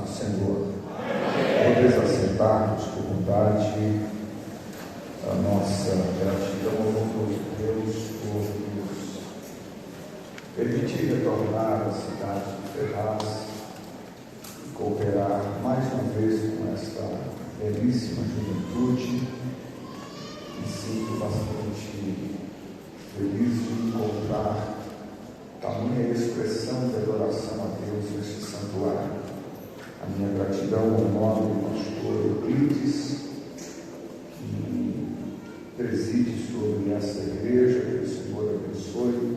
do Senhor. Podemos assentar-nos com vontade. A nossa gratidão ao nosso Deus por nos permitir retornar à cidade de Ferraz e cooperar mais uma vez com esta belíssima juventude. Me sinto bastante feliz de encontrar tamanha expressão de adoração a Deus neste santuário. A minha gratidão ao nobre pastor Euclides, que preside sobre esta igreja, que o Senhor abençoe,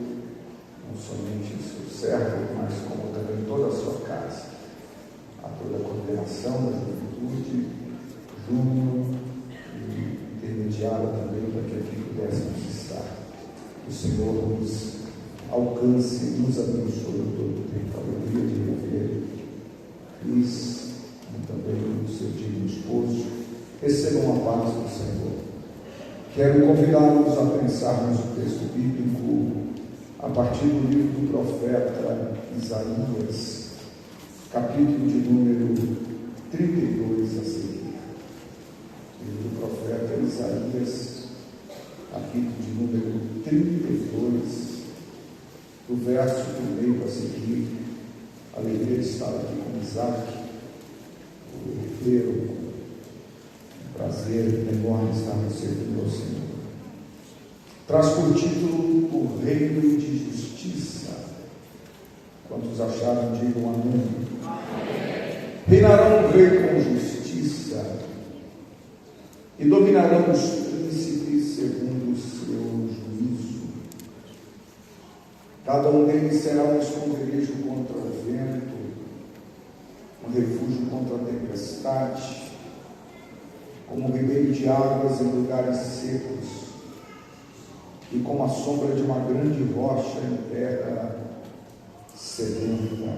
não somente o seu servo, mas como também toda a sua casa, a toda a coordenação da juventude, Júnior e intermediária também, para que aqui pudéssemos estar. Que o Senhor nos alcance e nos abençoe todo o tempo. Alegria de rever Cris e também o seu digno esposo. Recebam a paz do Senhor. Quero convidá-los a pensarmos o texto bíblico a partir do livro do profeta Isaías, capítulo de número 32 a seguir. Livro do profeta Isaías, capítulo de número 32, do verso 1 a seguir. Alegria de estar aqui com Isaac, o herdeiro, um prazer enorme estar no servindo ao Senhor. Traz por título o Reino de Justiça. Quantos acharam, digam amém. Reinará um rei com justiça e dominarão os príncipes segundo o seu juízo. Cada um deles será um esconderijo contra o vento, um refúgio contra a tempestade, como um ribeiro de águas em lugares secos, e como a sombra de uma grande rocha em terra sedenta.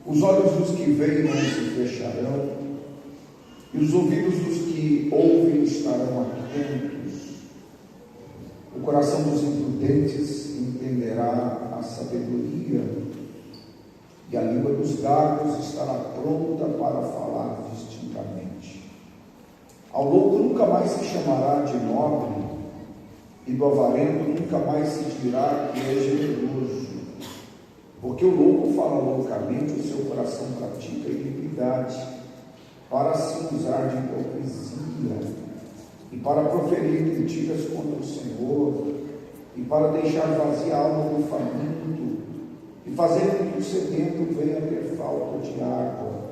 Os olhos dos que veem não se fecharão, e os ouvidos dos que ouvem estarão atentos. O coração dos imprudentes entenderá a sabedoria, e a língua dos gagos estará pronta para falar distintamente. Ao louco nunca mais se chamará de nobre, e do avarento nunca mais se dirá que é generoso, porque o louco fala loucamente, o seu coração pratica iniquidade, para se usar de hipocrisia, e para proferir mentiras contra o Senhor, e para deixar vazia a alma do faminto, e fazer com que o sedento venha ter falta de água.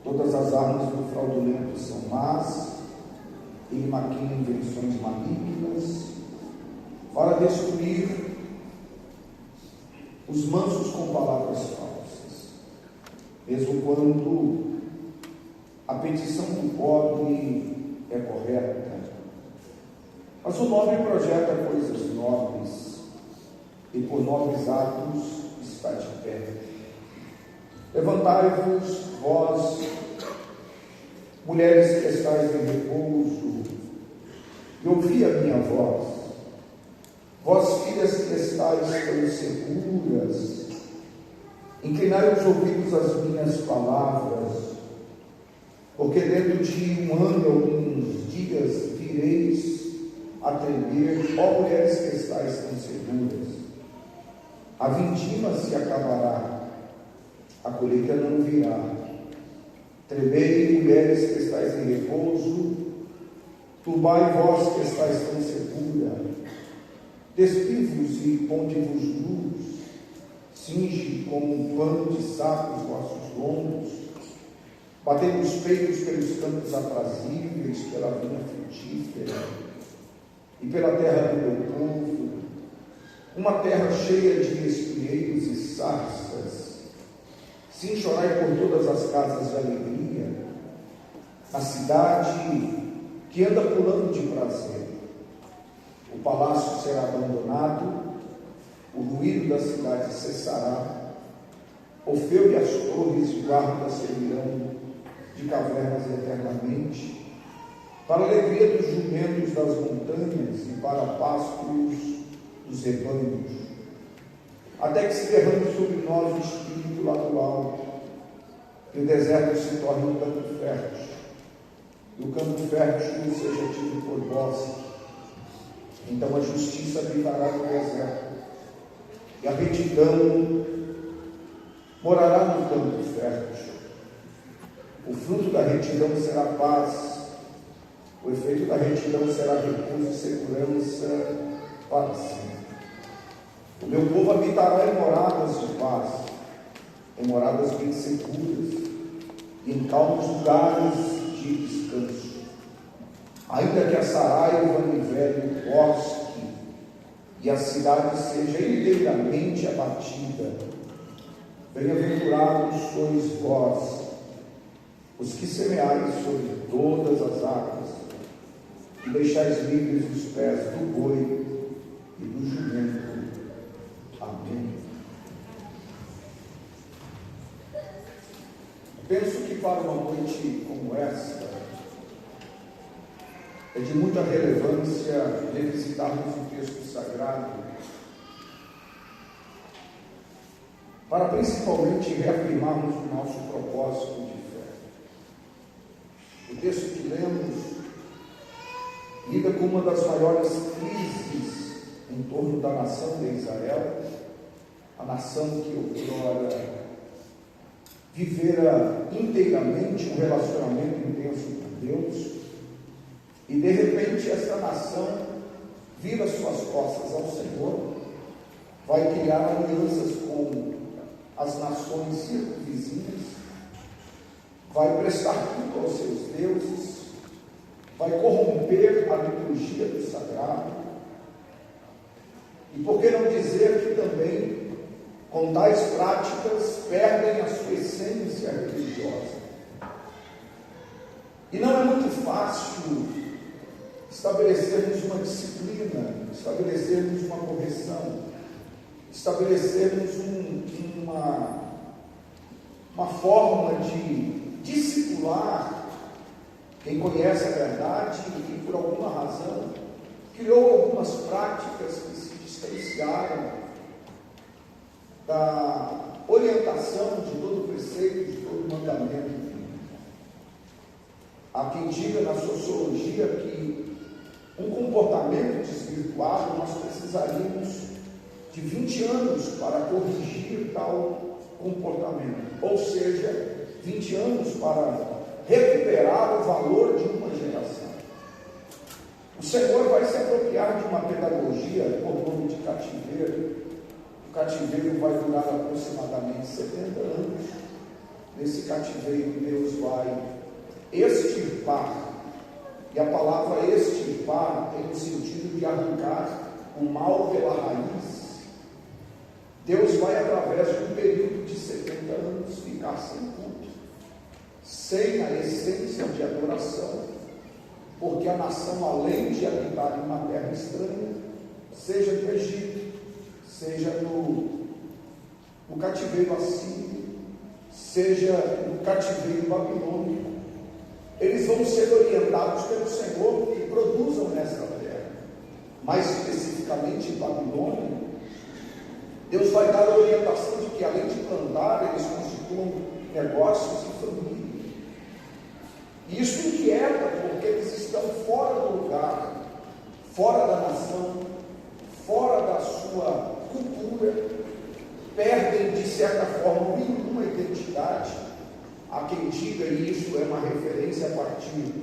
Todas as armas do fraudulento são más, ele maquina invenções malignas, para destruir os mansos com palavras falsas, mesmo quando a petição do pobre é correta. Mas o nobre projeta coisas nobres, e por nobres atos está de pé. Levantai-vos, vós, mulheres que estáis em repouso, e ouvi a minha voz. Vós, filhas que estáis tão seguras, inclinai os ouvidos às minhas palavras, porque dentro de um ano e alguns dias vireis a tremer, ó mulheres que estáis tão seguras. A vindima se acabará, a colheita não virá. Tremei, mulheres que estáis em repouso, turbai vós que estáis tão segura. Despivos e ponde-vos nus, cinge como um pano de saco os vossos lombos, batei os peitos pelos campos aprazíveis, pela vinha frutífera e pela terra do meu povo, uma terra cheia de espinheiros e sarças. Sim, chorai por todas as casas de alegria, a cidade que anda pulando de prazer. O palácio será abandonado, o ruído da cidade cessará, Orfeu e as torres guardas servirão de cavernas eternamente, para a alegria dos jumentos das montanhas e para pastos dos rebanhos, até que se derrame sobre nós o Espírito lá do alto, que o deserto se torne um campo fértil, e o campo fértil seja tido por vós. Então a justiça habitará no deserto, e a retidão morará no campo fértil. O fruto da retidão será paz, o efeito da retidão será repouso e segurança para sempre. O meu povo habitará em moradas de paz, em moradas bem seguras, e em calmos lugares de descanso. Ainda que a saraiva nivele o bosque, e a cidade seja inteiramente abatida, bem-aventurados sois vós, os que semeais sobre todas as águas, e deixais livres os pés do boi e do jumento. Amém. Penso que para uma noite como esta, é de muita relevância revisitarmos o texto sagrado, para principalmente reafirmarmos o nosso propósito de fé. O texto que lemos lida com uma das maiores crises em torno da nação de Israel, a nação que outrora vivera inteiramente um relacionamento intenso com Deus, e de repente esta nação vira suas costas ao Senhor, vai criar alianças com as nações circunvizinhas, vai prestar culto aos seus deuses, vai corromper a liturgia do sagrado, e por que não dizer que também, com tais práticas, perdem a sua essência religiosa. E não é muito fácil estabelecermos uma disciplina, estabelecermos uma correção, estabelecermos uma forma de discipular quem conhece a verdade e por alguma razão criou algumas práticas que se distanciaram da orientação de todo preceito, de todo mandamento. Há quem diga na sociologia que um comportamento desvirtuado nós precisaríamos de 20 anos para corrigir tal comportamento, ou seja, 20 anos para recuperar o valor de uma geração. O Senhor vai se apropriar de uma pedagogia por nome de cativeiro. O cativeiro vai durar aproximadamente 70 anos. Nesse cativeiro Deus vai extirpar, e a palavra extirpar tem o sentido de arrancar o mal pela raiz. Deus vai, através de um período de 70 anos, ficar sem culto, sem a essência de adoração, porque a nação, além de habitar em uma terra estranha, seja no Egito, seja no cativeiro assírio, seja no cativeiro babilônico, eles vão ser orientados pelo Senhor que produzam nesta terra. Mais especificamente em Babilônia, Deus vai dar a orientação de que, além de plantar, eles constituam negócios e família. E isso inquieta, porque eles estão fora do lugar, fora da nação, fora da sua cultura, perdem de certa forma uma identidade. Há quem diga, e isso é uma referência a partir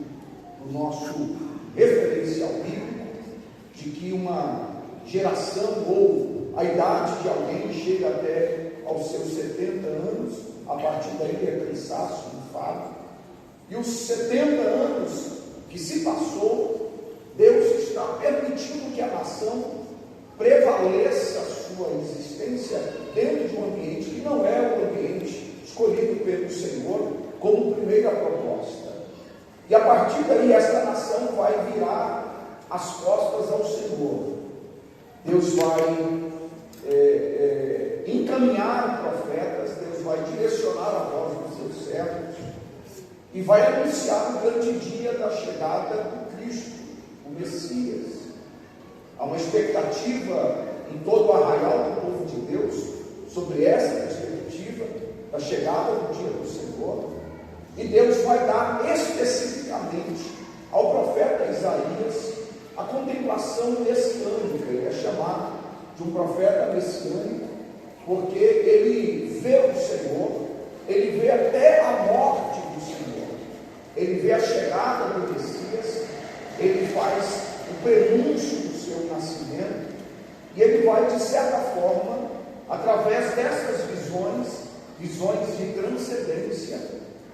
do nosso referencial bíblico, de que uma geração ou a idade de alguém chega até aos seus 70 anos, a partir daí é cansaço, enfado, e os 70 anos que se passou, Deus está permitindo que a nação prevaleça a sua existência dentro de um ambiente que não é o ambiente escolhido pelo Senhor como primeira proposta. E a partir daí esta nação vai virar as costas ao Senhor. Deus vai encaminhar profetas, Deus vai direcionar a voz dos seus servos e vai anunciar o grande dia da chegada do Cristo, o Messias. Há uma expectativa em todo o arraial do povo de Deus sobre essa perspectiva da chegada do dia do Senhor. E Deus vai dar especificamente ao profeta Isaías a contemplação messiânica. Ele é chamado de um profeta messiânico, porque ele vê o Senhor, ele vê até a morte do Senhor, ele vê a chegada do Messias, ele faz o prenúncio do seu nascimento, e ele vai, de certa forma, através dessas visões de transcendência,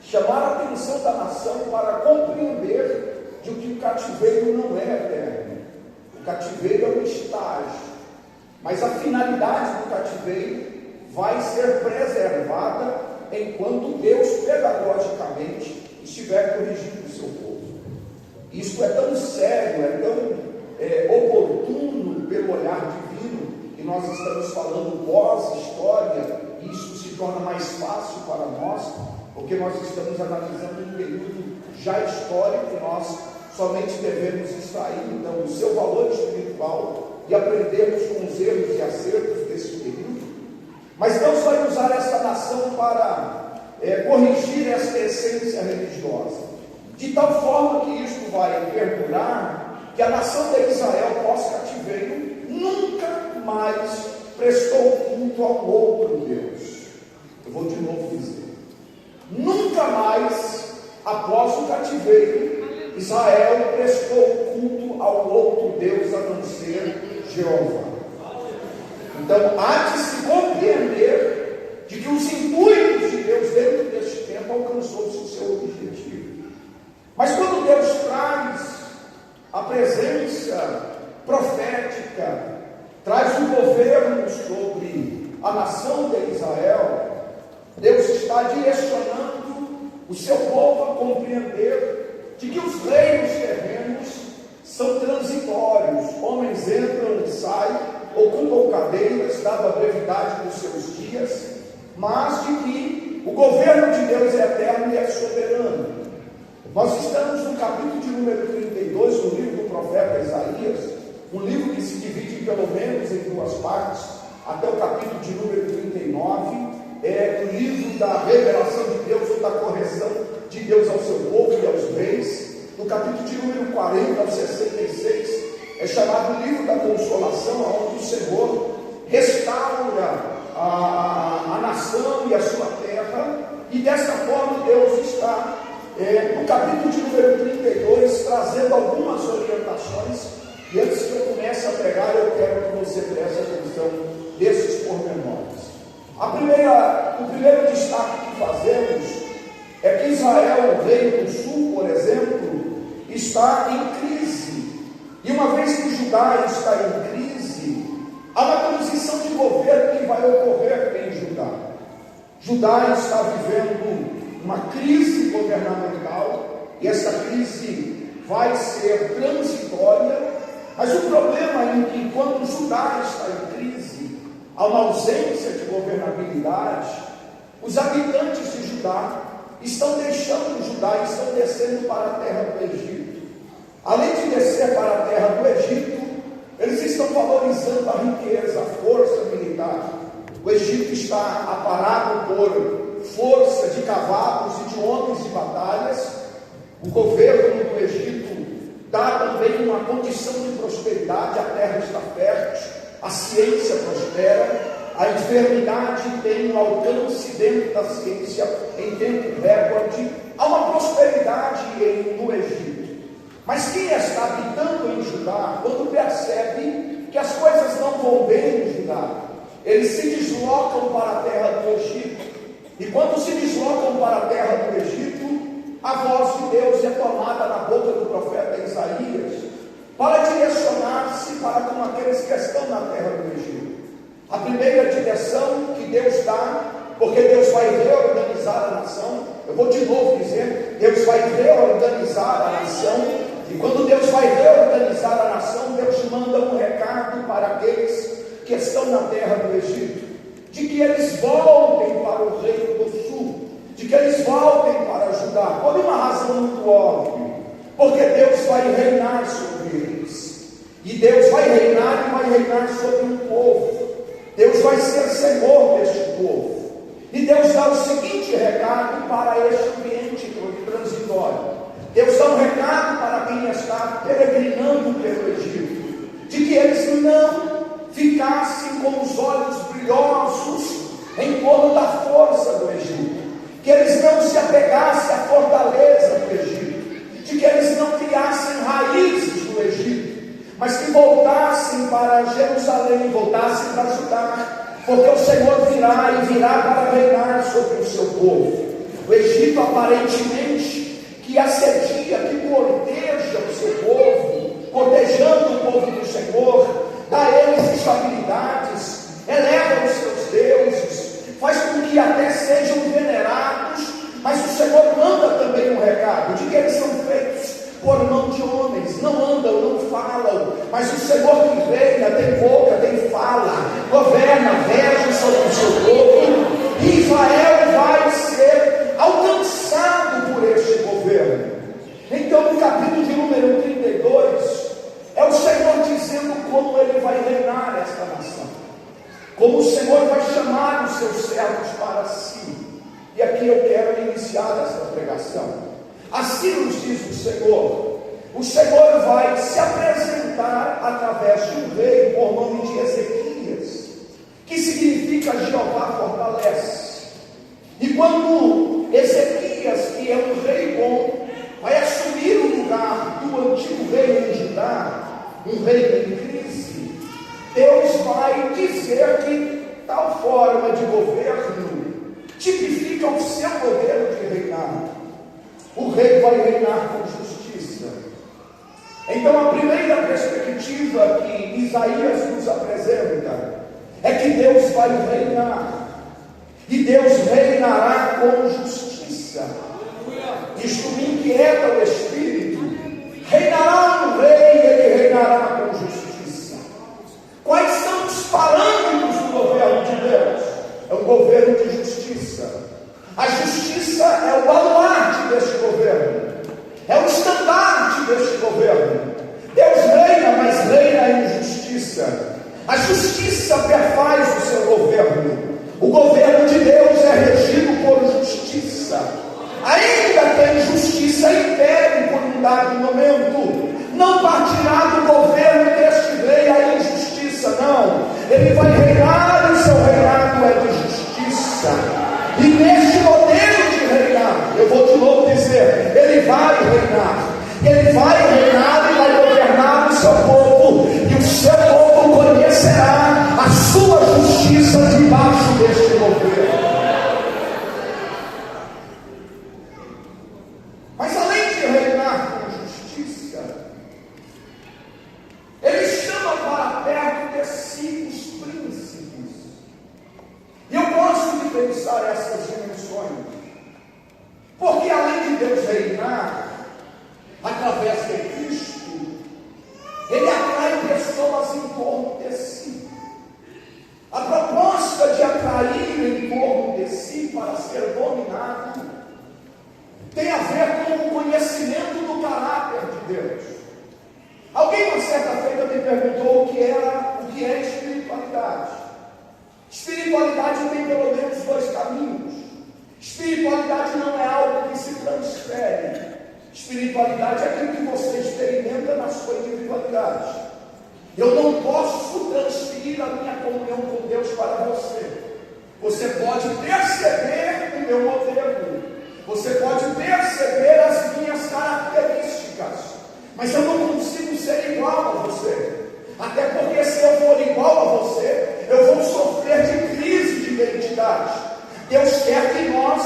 chamar a atenção da nação para compreender de que o cativeiro não é eterno. O cativeiro é um estágio, mas a finalidade do cativeiro vai ser preservada enquanto Deus pedagogicamente estiver corrigindo o seu povo. Isso é tão sério, é tão oportuno pelo olhar divino, que nós estamos falando pós-história, e isso se torna mais fácil para nós, porque nós estamos analisando um período já histórico, nós somente devemos extrair então o seu valor espiritual e aprendermos com os erros e acertos desse período. Mas Deus vai usar essa nação para corrigir essa essência religiosa, de tal forma que isto vai perdurar, que a nação de Israel pós-cativeiro nunca mais prestou culto a um outro Deus. Eu vou de novo dizer: nunca mais, após o cativeiro, Israel prestou culto ao outro Deus a não ser Jeová. Então há de se compreender de que os intuitos de Deus dentro deste tempo alcançou-se o seu objetivo. Mas quando Deus traz a presença profética, traz o governo sobre a nação de Israel, Deus está direcionando o seu povo a compreender de que os reinos terrenos são transitórios. Homens entram e saem, ocupam cadeiras, dado a brevidade dos seus dias, mas de que o governo de Deus é eterno e é soberano. Nós estamos no capítulo de número 32 do livro do profeta Isaías, um livro que se divide pelo menos em duas partes, até o capítulo de número 39, é o livro da revelação de Deus ou da correção de Deus ao seu povo e aos reis. No capítulo de número 40 ao 66, é chamado o livro da consolação, onde o Senhor restaura a nação e a sua terra, e dessa forma Deus está, no capítulo de número 32, trazendo algumas orientações. E antes que eu comece a pregar, eu quero que você preste atenção desses pormenores. O primeiro destaque que fazemos é que Israel, o reino do sul, por exemplo, está em crise. E uma vez que Judá está em crise, há uma transição de governo que vai ocorrer em Judá. Judá está vivendo uma crise governamental, e essa crise vai ser transitória. Mas o problema é que quando Judá está em crise, há uma ausência de governabilidade, os habitantes de Judá estão deixando Judá e estão descendo para a terra do Egito. Além de descer para a terra do Egito, eles estão valorizando a riqueza, a força militar. O Egito está aparado por força de cavalos e de homens de batalhas. O governo do Egito dá também uma condição de prosperidade, a terra está fértil, a ciência prospera, a enfermidade tem um alcance dentro da ciência em tempo recorde, há uma prosperidade no Egito. Mas quem está habitando em Judá, quando percebe que as coisas não vão bem em Judá, eles se deslocam para a terra do Egito, e quando se deslocam para a terra do Egito, a voz de Deus é tomada na boca do profeta Isaías para direcionar-se para com aqueles que estão na terra do Egito. A primeira direção que Deus dá, porque Deus vai reorganizar a nação, eu vou de novo dizer, Deus vai reorganizar a nação, e quando Deus vai reorganizar a nação, Deus manda um recado para aqueles que estão na terra do Egito, de que eles voltem para o reino do sul, de que eles voltem para Judá, por uma razão muito óbvia, porque Deus vai reinar sobre eles, e Deus vai reinar e vai reinar sobre um povo. Deus vai ser Senhor deste povo, E Deus dá o seguinte recado para este ambiente transitório. Deus dá um recado para quem está peregrinando pelo Egito, de que eles não ficassem com os olhos brilhosos em torno da força do Egito, que eles não se apegassem à fortaleza do Egito, de que eles não criassem raízes do Egito, mas que voltassem para Jerusalém, voltassem para Judá, porque o Senhor virá e virá para reinar sobre o seu povo. O Egito aparentemente que assedia, que corteja o seu povo, cortejando o povo do Senhor, dá a eles estabilidades, eleva os seus deuses, faz com que até sejam venerados, mas o Senhor manda também um recado, de que eles são feitos por mão de homens, não andam, não falam, mas o Senhor que reina, tem boca, tem fala, governa, rege sobre o seu povo, e Israel vai ser alcançado por este governo. Então no capítulo de número 32, é o Senhor dizendo como ele vai reinar esta nação, como o Senhor vai chamar os seus servos para si. E aqui eu quero iniciar esta pregação. Assim nos diz o Senhor vai se apresentar através de um rei por nome de Ezequias, que significa Jeová fortalece. E quando Ezequias, que é um rei bom, vai assumir o lugar do antigo rei de Judá, um rei em crise, Deus vai dizer que tal forma de governo tipifica o seu modelo de reinar. O rei vai reinar com justiça. Então a primeira perspectiva que Isaías nos apresenta é que Deus vai reinar, e Deus reinará com justiça. Isto me inquieta o espírito. Reinará um rei, ele reinará com justiça. Quais são os parâmetros do governo de Deus? É um governo de justiça. A justiça é o baluarte deste governo, é o estandarte deste governo. Deus reina, mas reina em justiça. A justiça perfaz o seu governo. O governo de Deus é regido por justiça. Ainda que a injustiça impere por um dado momento, não partirá do governo deste rei a injustiça, não. Ele vai reinar, e o seu reinado é de justiça. E neste modelo de reinar, eu vou de novo dizer, ele vai reinar e vai governar o seu povo, e o seu povo conhecerá a sua justiça debaixo deste governo. Mas além de reinar com justiça, ele chama para perto de si os príncipes. E eu gosto de pensar essas dimensões, porque além de Deus reinar através de Cristo, ele atrai pessoas em torno de si. A proposta de atrair em torno de si para ser dominado tem a ver com o conhecimento do caráter de Deus. Alguém uma certa feita me perguntou o que é espiritualidade. Espiritualidade tem pelo menos dois caminhos. Espiritualidade não é algo que se transfere. Espiritualidade é aquilo que você experimenta na sua individualidade. Eu não posso transferir a minha comunhão com Deus para você. Você pode perceber o meu modelo, você pode perceber as minhas características, mas eu não consigo ser igual a você. Até porque se eu for igual a você, eu vou sofrer de crise de identidade. Deus quer que nós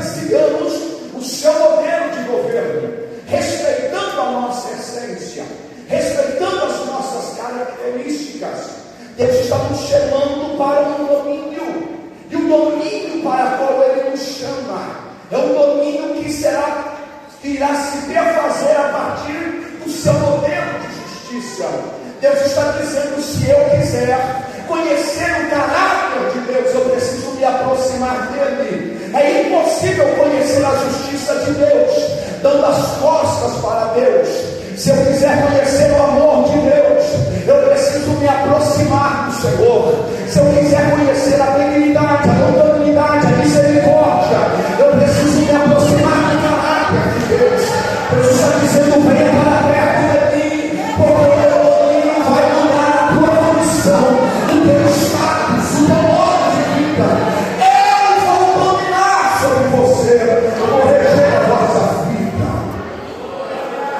sigamos o seu modelo de governo, respeitando a nossa essência, respeitando as nossas características. Deus está nos chamando para um domínio, e o domínio para o qual Ele nos chama é um domínio que irá se perfazer a partir do seu modelo de justiça. Deus está dizendo, se eu quiser conhecer o caráter de Deus, eu preciso me aproximar dele. É impossível conhecer a justiça de Deus dando as costas para Deus. Se eu quiser conhecer o amor de Deus, eu preciso me aproximar do Senhor. Se eu quiser conhecer a benignidade, a longanimidade, a misericórdia, eu preciso me aproximar do caráter de Deus. Deus está dizendo: venha para perto de mim, porque Ele vai mudar a tua condição, o teu status, o teu modo de vida. Eu vou dominar sobre você, eu vou reger a vossa vida.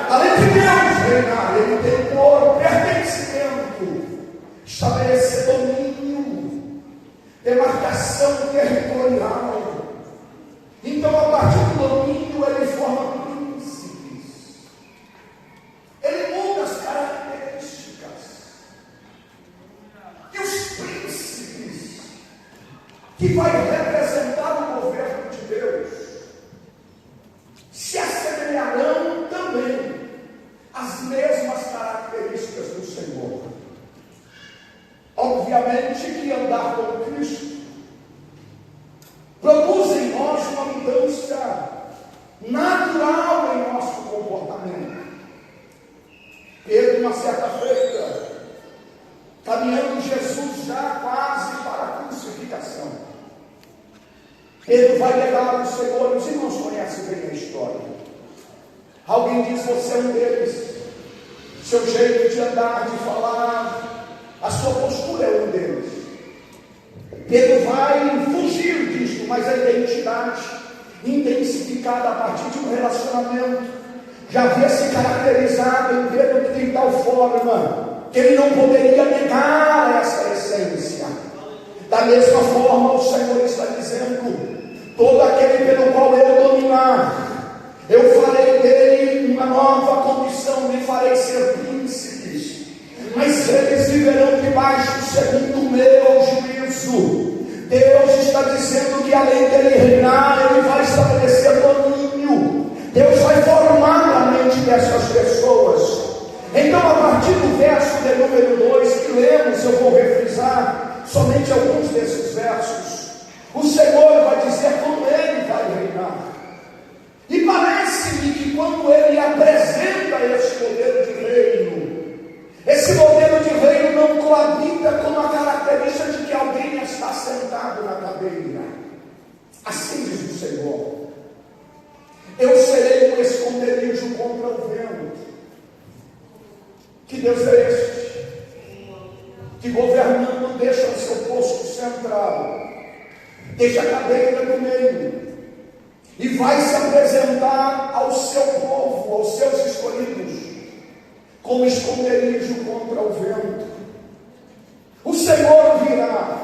Além de Deus reinar, Ele tem por pertencimento estabelecer domínio, demarcação territorial. Então, a partir do domínio, Ele forma príncipes. Ele muda as características. E os príncipes que vai representar o governo de Deus se assemelharão também às mesmas características do Senhor. Obviamente que andar com Cristo produz em nós uma mudança natural em nosso comportamento. Pedro, uma certa feita, caminhando Jesus já quase para a crucificação, Pedro vai levar o Senhor. Os irmãos conhecem bem a história. Alguém diz: você é um deles. Seu jeito de andar, de falar, a sua postura é um deles. Pedro vai fugir disso, mas a identidade intensificada a partir de um relacionamento já havia se caracterizado em Pedro de tal forma que ele não poderia negar essa essência. Da mesma forma, o Senhor está dizendo: todo aquele pelo qual eu dominar, eu farei dele uma nova condição, lhe farei ser príncipes, mas eles viverão debaixo segundo o meu juízo. Deus está dizendo que além dele reinar, ele vai estabelecer domínio. Deus vai formar a mente dessas pessoas. Então, a partir do verso de número 2 que lemos, eu vou refrisar somente alguns desses versos. O Senhor vai dizer como ele vai reinar. E parece-me que quando ele apresenta esse modelo de reino, esse modelo de reino não coabita com a característica de que alguém está sentado na cadeira. Assim diz o Senhor: eu serei um esconderijo contra o vento. Que Deus é este? Que governando deixa o seu posto central, deixa a cadeira no meio, e vai se apresentar ao seu povo, aos seus escolhidos, como esconderijo contra o vento. O Senhor virá,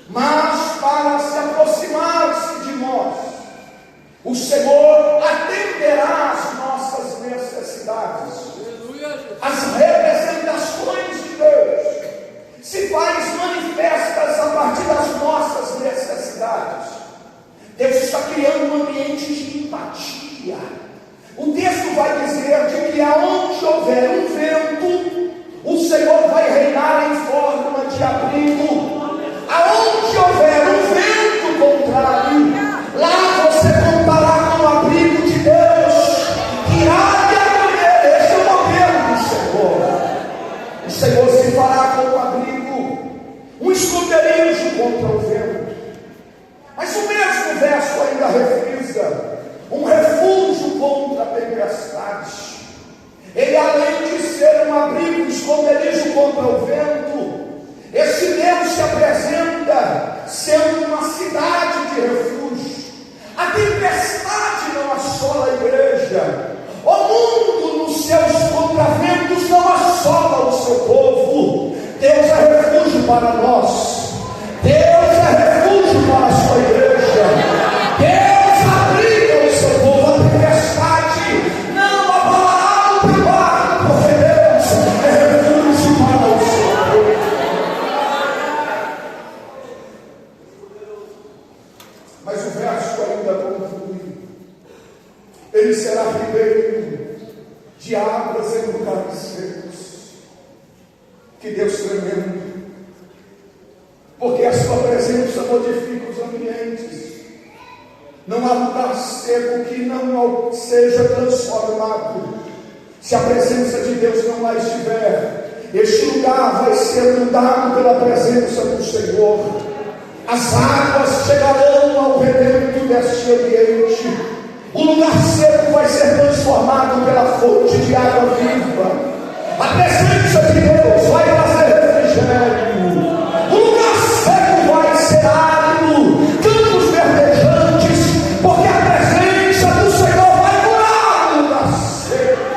mas para se aproximar-se de nós, o Senhor atenderá às nossas necessidades. As representações de Deus se faz manifestas a partir das nossas necessidades. Deus está criando um ambiente de empatia. O texto vai dizer de que aonde houver um vento, o Senhor vai reinar em forma de abrigo. Aonde houver um vento contrário, lá você contará com o abrigo de Deus, que há de acolher. Esse é o modelo do Senhor. O Senhor se fará com o abrigo, um esconderijo contra o vento. Mas o mesmo verso ainda refrisa um refúgio contra a tempestade. Ele, além de ser um abrigo, esconderijo contra o vento, esse Deus se apresenta sendo uma cidade de refúgio. A tempestade não assola a igreja, o mundo nos seus contraventos não assola o seu povo. Deus é refúgio para nós. Deus é refúgio para a sua igreja. Deus abriga o seu povo. A tempestade não abalará o teu barco, porque Deus é refúgio para o seu povo. Mas o verso ainda conclui: ele será ribeiro de águas em lugares secos. Que Deus tremendo, porque a sua presença modifica os ambientes. Não há lugar seco que não seja transformado Se a presença de Deus não lá estiver, este lugar vai ser inundado pela presença do Senhor. As águas chegarão ao relento deste ambiente. O lugar seco vai ser transformado pela fonte de água viva. A presença de Deus vai trazer refrigério. O lugar seco vai ser árido, campos verdejantes, porque a presença do Senhor vai curar o lugar seco.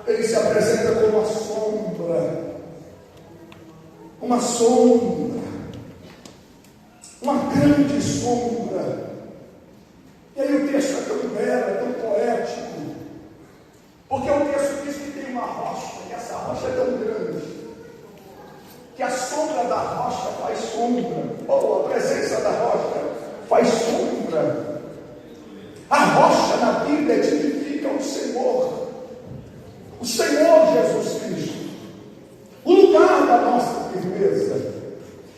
Ele se apresenta como uma sombra, uma grande sombra. E aí o texto é tão belo, é tão poético, porque o texto diz que tem uma rocha, e essa rocha é tão grande, que a sombra da rocha faz sombra, ou a presença da rocha faz sombra. A rocha na Bíblia identifica o Senhor Jesus Cristo, o lugar da nossa firmeza,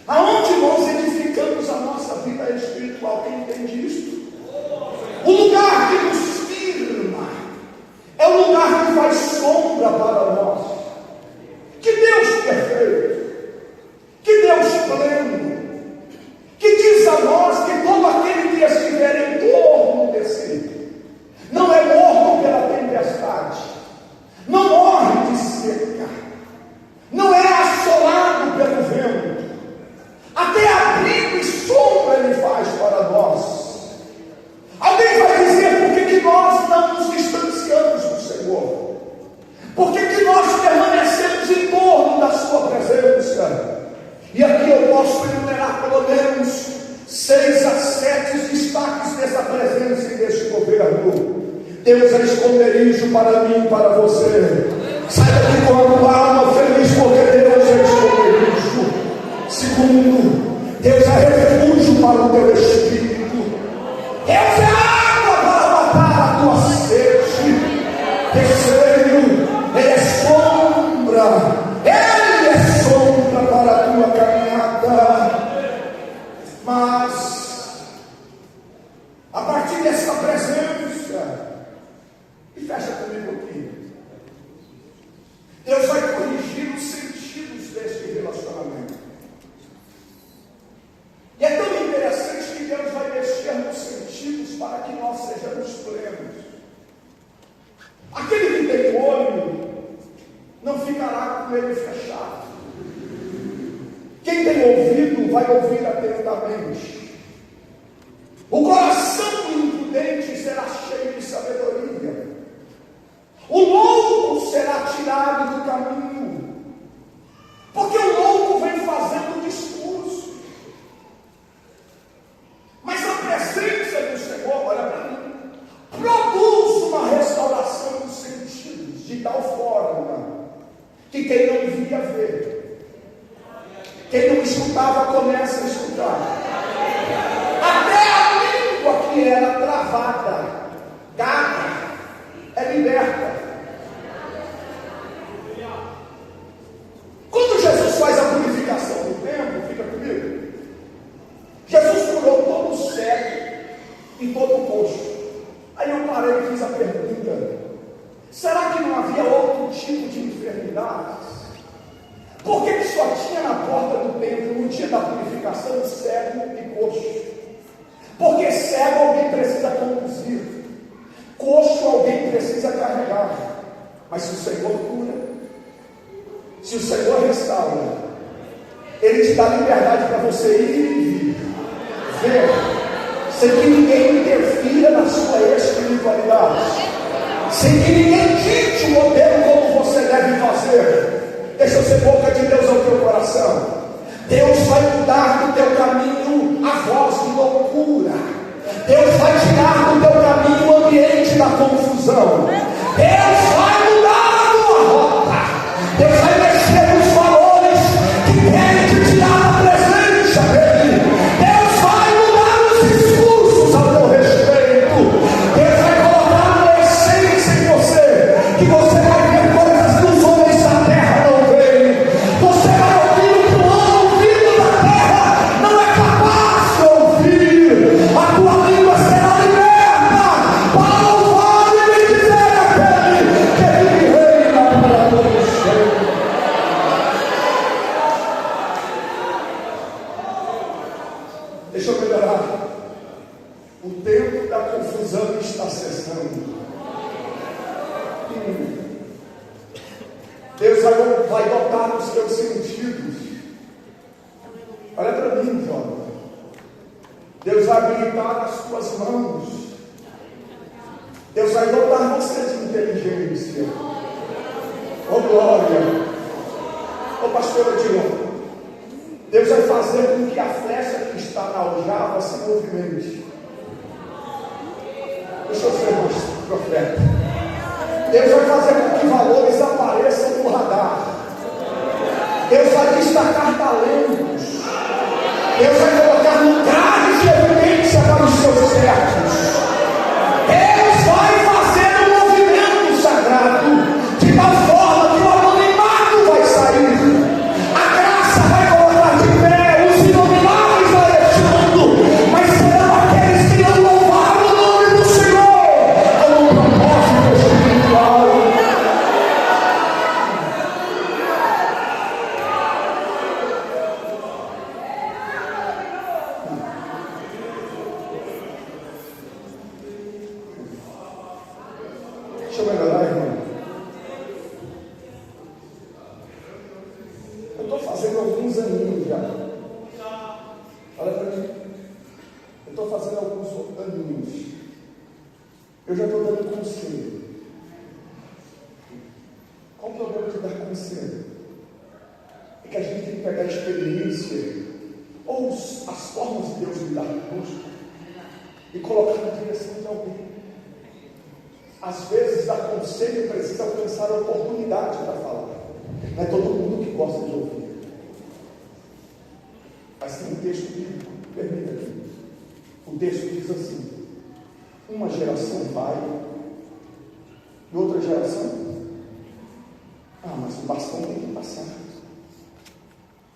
aonde nós edificamos a nossa vida espiritual. Quem entende isso? O lugar que nos firma é o lugar que faz sombra para nós. Que Deus perfeito, que Deus pleno, que diz a nós que todo aquele que estiver em torno de si não é morto pela tempestade, não morre de seca, não é assolado pelo vento, até abrigo e sombra ele faz para nós. Alguém vai dizer por que nós não nos distanciamos do Senhor? Por que nós permanecemos em torno da sua presença? E aqui eu posso enumerar pelo menos 6 a 7 destaques dessa presença e deste governo. Deus é esconderijo para mim e para você. Saiba que quando há alma feliz, porque Deus é esconderijo. Segundo, Deus é refúgio para o teu espírito. Deus é água para matar a tua sede. Terceiro, Ele é sombra. Ele é sombra para a tua caminhada. Mas, a partir dessa presença, e fecha comigo aqui, Deus vai corrigir os sentidos deste relacionamento. E é tão interessante que Deus vai mexer nos sentidos para que nós sejamos plenos. Aquele que tem olho não ficará com ele fechado. Quem tem ouvido vai ouvir atentamente. O coração do imprudente será cheio de sabedoria. O louco será tirado do caminho, porque o louco vem fazendo discurso. Mas a presença do Senhor, olha para mim, produz uma restauração dos sentidos, de tal forma que quem não via vê, quem não escutava começa a escutar, até a língua que era travada, gaga, é liberta. Quando Jesus faz a purificação do templo, fica comigo, Jesus curou todo o cego e todo o coxo. Aí eu parei e fiz a pergunta: será que não havia outro tipo de enfermidades? Por que só tinha na porta do templo, no dia da purificação, cego e coxo? Porque cego alguém precisa conduzir, coxo alguém precisa carregar. Mas se o Senhor cura, se o Senhor restaura, Ele te dá liberdade para você ir e vir, ver, sem que ninguém interfira na sua espiritualidade, sem que ninguém dite o modelo como você deve fazer. Deixa eu ser boca de Deus ao teu coração. Deus vai mudar do teu caminho a voz de loucura. Deus vai tirar do teu caminho o ambiente da confusão. Deus vai mudar a tua rota. Deus vai mexer nos valores que querem te tirar da presença dele. Deus vai mudar os discursos ao teu respeito. Deus vai colocar uma essência em você, que você vai ver coisas que os homens da terra não veem. Você vai ouvir o que o ouvido da terra não Deixa eu melhorar. O tempo da confusão está cessando. Deus vai dotar os teus sentidos. Olha para mim, jovem. Deus vai habilitar as tuas mãos. Deus vai dotar você de inteligência. Oh glória. Oh pastor Edilon. Deus vai fazer com que a flecha que está na aljava se movimente. Deixa eu ser mais profeta. Deus vai fazer com que valores apareçam no radar. Deus vai destacar talentos. Deus vai colocar lugares de evidência para os seus servos. Deus vai fazer um movimento sagrado de tal forma que o anonimato vai sair. A graça vai colocar de pé os inomináveis alexando, mas serão aqueles que não louvaram o nome do Senhor como um propósito espiritual. Deixa eu melhorar, irmão. Eu estou fazendo alguns aninhos já. Olha para mim. Eu estou fazendo alguns aninhos. Eu já estou dando conselho. Qual o problema de dar conselho? É que a gente tem que pegar a experiência ou as formas de Deus lidar conosco e colocar na direção de alguém. Às vezes, dar conselho precisa alcançar a oportunidade para falar. Não é todo mundo que gosta de ouvir. Mas tem um texto bíblico, permita aqui. O texto diz assim: uma geração vai e outra geração. Mas o bastão tem que passar.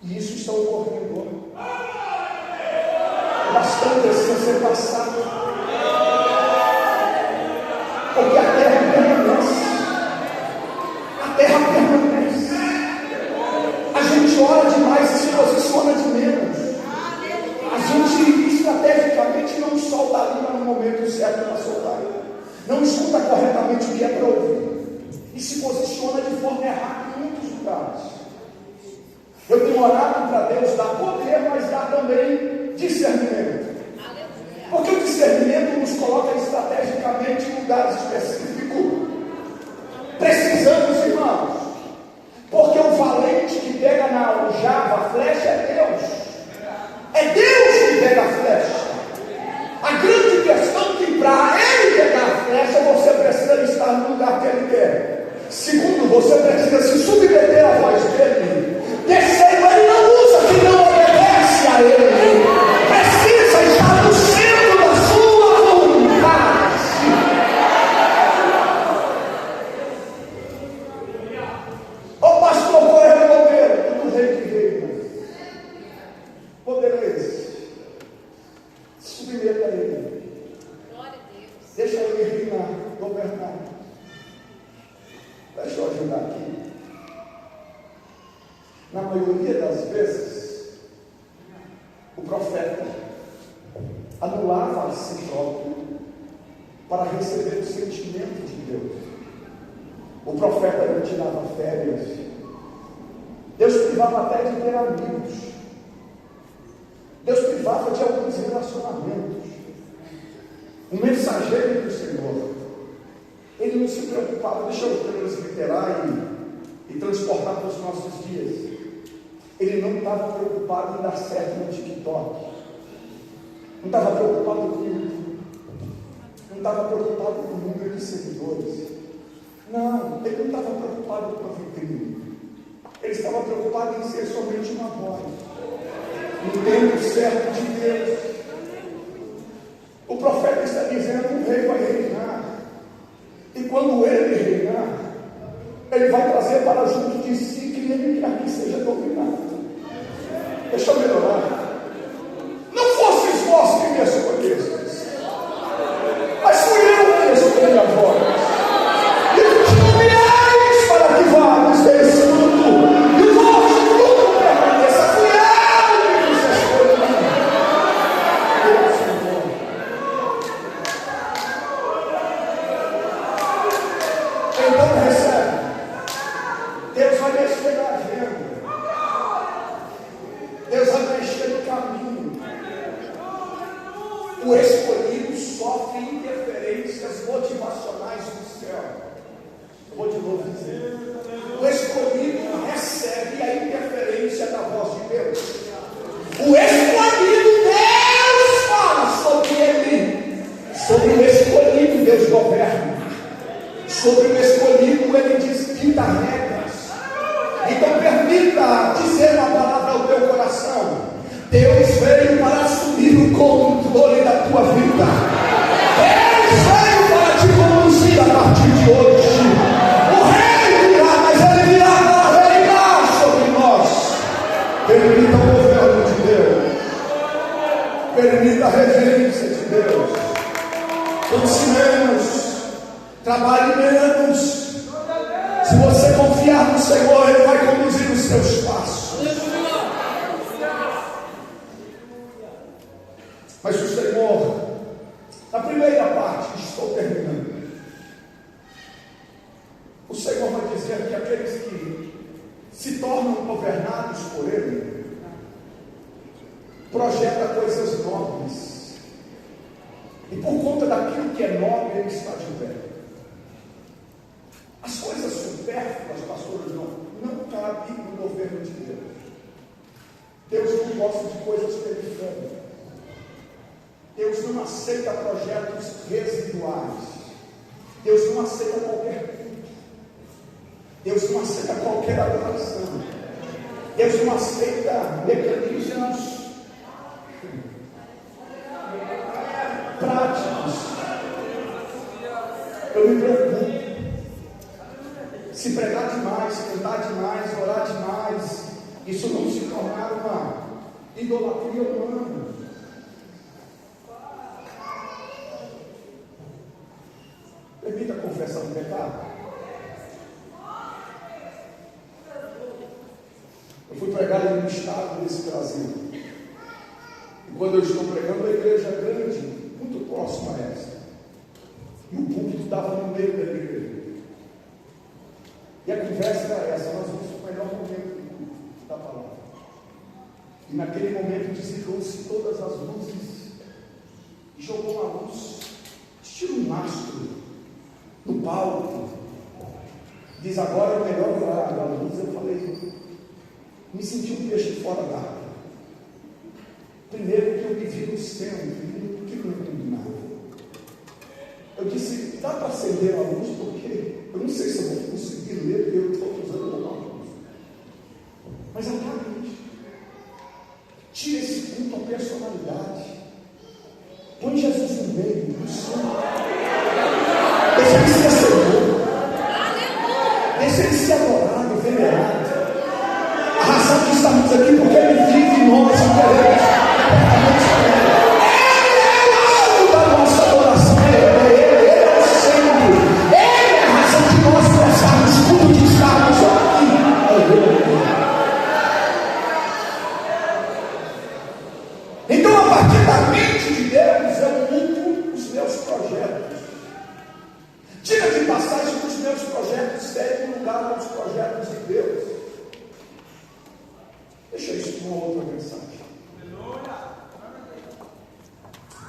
E isso está ocorrendo agora. O bastão precisa ser passado. Porque a terra permanece. A terra permanece. A gente ora demais e se posiciona de menos. A gente estrategicamente não solta a língua no momento certo para soltar. Não escuta corretamente o que é para ouvir. E se posiciona de forma errada em muitos lugares. Eu tenho orado para Deus dar poder, mas dar também discernimento. Porque o discernimento nos coloca estrategicamente em lugares específicos. Precisamos, irmãos. Porque o valente que pega na aljava a flecha é Deus. É Deus que pega a flecha. A grande questão é que para Ele pegar a flecha, você precisa estar no lugar que Ele quer. Segundo, você precisa se submeter à voz dEle. Terceiro, Ele não usa quem não obedece a Ele. Precisa estar no centro da sua vontade. Ô pastor, qual é o poder do rei que reina? Poder é esse. Submeta a Ele. Glória a Deus. Deixa Ele reinar, governar. Deixa eu ajudar aqui. Na maioria das vezes, o profeta anulava a si próprio para receber o sentimento de Deus. O profeta não tirava férias. Deus privava até de ter amigos. Deus privava de alguns relacionamentos. Um mensageiro do Senhor, ele não se preocupava. Deixa eu transliterar e transportar para os nossos dias. Ele não estava preocupado em dar certo no TikTok. Não estava preocupado com o YouTube. Não estava preocupado com o número de seguidores. Não, ele não estava preocupado com a vitrine. Ele estava preocupado em ser somente uma voz. No tempo certo de Deus. O profeta está dizendo que o rei vai reinar. E quando ele reinar, ele vai trazer para junto de si que ele quer que seja dominado. Deixa eu melhorar. Não fosses vós que me escolhestes, mas fui eu que escolhi a vós. E vos nomeais para que vades desse fruto, e o vosso fruto permaneça. Fui eu que vos escolhi. O escolhido sofre interferências motivacionais do céu. Eu vou de novo dizer. O escolhido recebe a interferência da voz de Deus. O escolhido, Deus fala sobre ele. Sobre o escolhido, Deus governa. Sobre o escolhido, ele dita regras. Então permita dizer uma palavra ao teu coração. Deus veio para assumir o controle da tua vida. Deus veio para te conduzir a partir de hoje. O rei virá, mas ele virá para reinar sobre nós. Permita o governo de Deus. Permita a regência de Deus. Pense menos. Trabalhe menos. Se você confiar no Senhor, Ele vai conduzir os seus passos. Mas o Senhor, na primeira parte, estou terminando. O Senhor vai dizer que aqueles que se tornam governados por Ele, projeta coisas nobres. E por conta daquilo que é nobre, Ele está de pé. As coisas supérfluas, pastores, não cabem no governo de Deus. Deus não gosta de coisas periféricas. Deus não aceita projetos residuais. Deus não aceita qualquer culto. Deus não aceita qualquer adoração. Deus não aceita mecanismos práticos. Eu me preocupo. Se pregar demais, cantar demais, orar demais, isso não se tornar uma idolatria humana. Permita confessar um pecado. Eu fui pregar em um estado desse Brasil. E quando eu estou pregando, a igreja é grande, muito próxima a essa. E o púlpito estava no meio da igreja. E a conversa era essa: nós vamos para o melhor momento da palavra. E naquele momento desligou-se todas as luzes e jogou uma luz, estilo um astro, no palco. Diz: agora é o melhor horário da luz. Eu falei, me senti um peixe fora d'água. Primeiro que eu me vi no centro, que não é combinado. Eu disse: dá para acender a luz, porque eu não sei se eu vou conseguir ler, porque eu estou usando uma luz. Mas apaga isso. Tira esse culto à personalidade. Põe Jesus no meio, no centro. Deixa ele ser Senhor. Deixa ele ser adorado, venerado. A razão que estamos aqui, porque Ele vive em nós e queremos. Ele é o alvo da nossa adoração. Ele é o centro. Ele é a razão de nós prestarmos tudo que estamos aqui. Então, a partir da mente de Deus, eu mudo os meus projetos. Tira de passagem que os meus projetos cedem lugar aos projetos de Deus. Deixa isso para uma outra mensagem.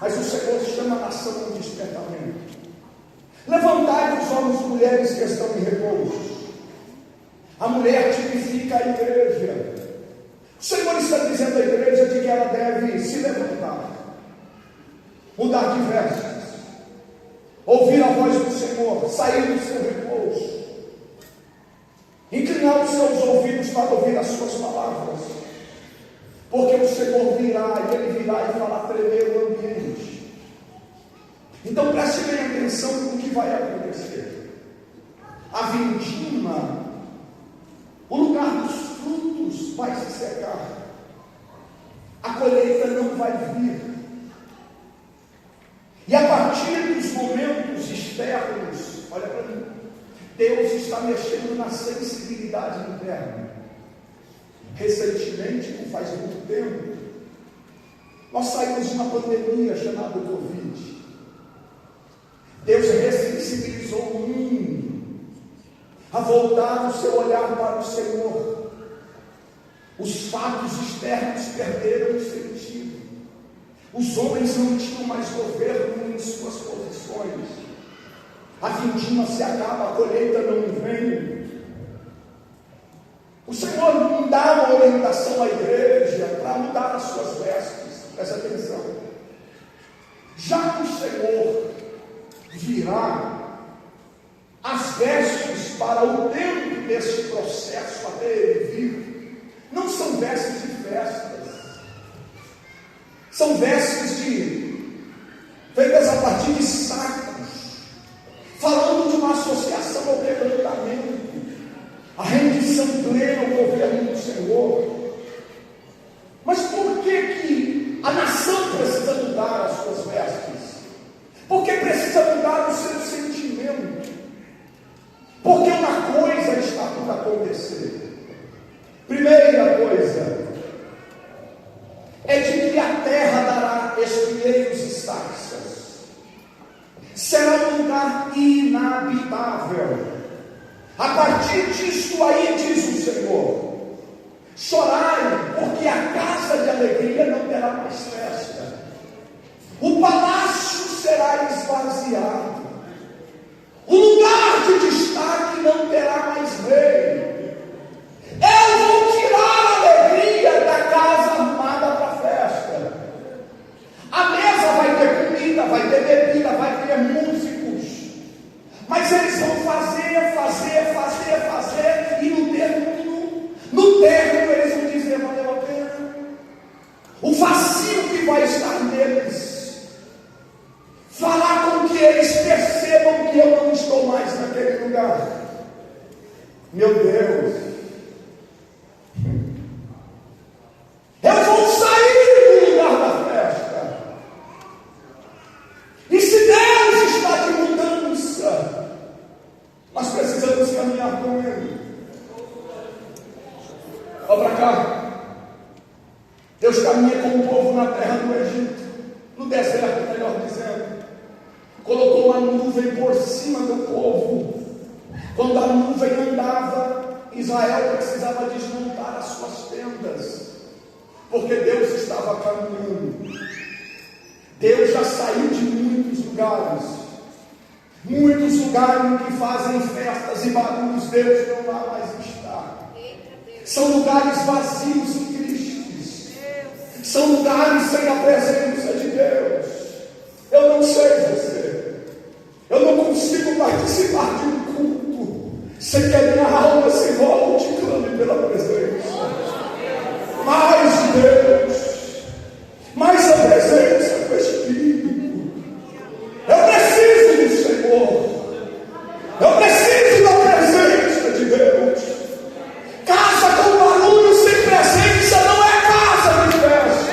Mas o Senhor chama a nação em despertamento. Levantai-vos, homens e mulheres que estão em repouso. A mulher tipifica a igreja. O Senhor está dizendo à igreja de que ela deve se levantar, mudar de vestes, ouvir a voz do Senhor, sair do seu repouso, inclinar os seus ouvidos para ouvir as suas palavras, porque o Senhor virá, e Ele virá e fará tremer o ambiente. Então preste bem atenção no que vai acontecer. A vindima, o lugar dos frutos vai se secar, a colheita não vai vir. E a partir dos momentos externos, olha para mim, Deus está mexendo na sensibilidade interna. Recentemente, não faz muito tempo, nós saímos de uma pandemia chamada Covid. Deus ressensibilizou o mundo a voltar o seu olhar para o Senhor. Os fatos externos perderam o sentido. Os homens não tinham mais governo em suas posições. A vindima se acaba, a colheita não vem. O Senhor não dá uma orientação à igreja para mudar as suas vestes. Presta atenção. Já que o Senhor virá as vestes para o tempo desse processo até ele vir, não são vestes de festas, são vestes feitas a partir de sacos, falando de uma associação ao quebrantamento, a rendição plena ao governo do Senhor. Mas por que a nação precisa mudar as suas vestes? Porque precisa mudar o seu sentimento. Porque uma coisa está por acontecer. Primeira coisa é de que a terra dará espinheiros e sarças. Será um lugar inabitável. A partir disto aí, diz o Senhor: chorai, porque a casa de alegria não terá mais festa. O palácio será esvaziado. O lugar de destaque não terá mais rei. Eu vou tirar a alegria da casa arrumada para a festa. A mesa vai ter comida, vai ter bebida, vai ter músicos. Mas eles vão fazer, e no término eles vão dizer: valeu a pena. O vazio que vai estar neles fará com que eles percebam que eu não estou mais naquele lugar. Meu Deus, eu vou sair do lugar da festa. E se Deus está de mudança, nós precisamos caminhar com Ele. Olha para cá. Deus caminha com o povo na terra do Egito, no deserto, melhor dizendo. Colocou uma nuvem por cima do povo. Quando a nuvem andava, Israel precisava desmontar as suas tendas, porque Deus estava caminhando. Deus já saiu de muitos lugares que fazem festas e barulhos. Deus não lá mais está. São lugares vazios e tristes. São lugares sem a presença de Deus. Eu não sei você. Eu não consigo participar de um culto sem que a minha alma se volte e clame pela presença. Mais de Deus, mais a presença do Espírito. Eu preciso do Senhor. Eu preciso da presença de Deus. Casa com barulho sem presença não é casa de festa.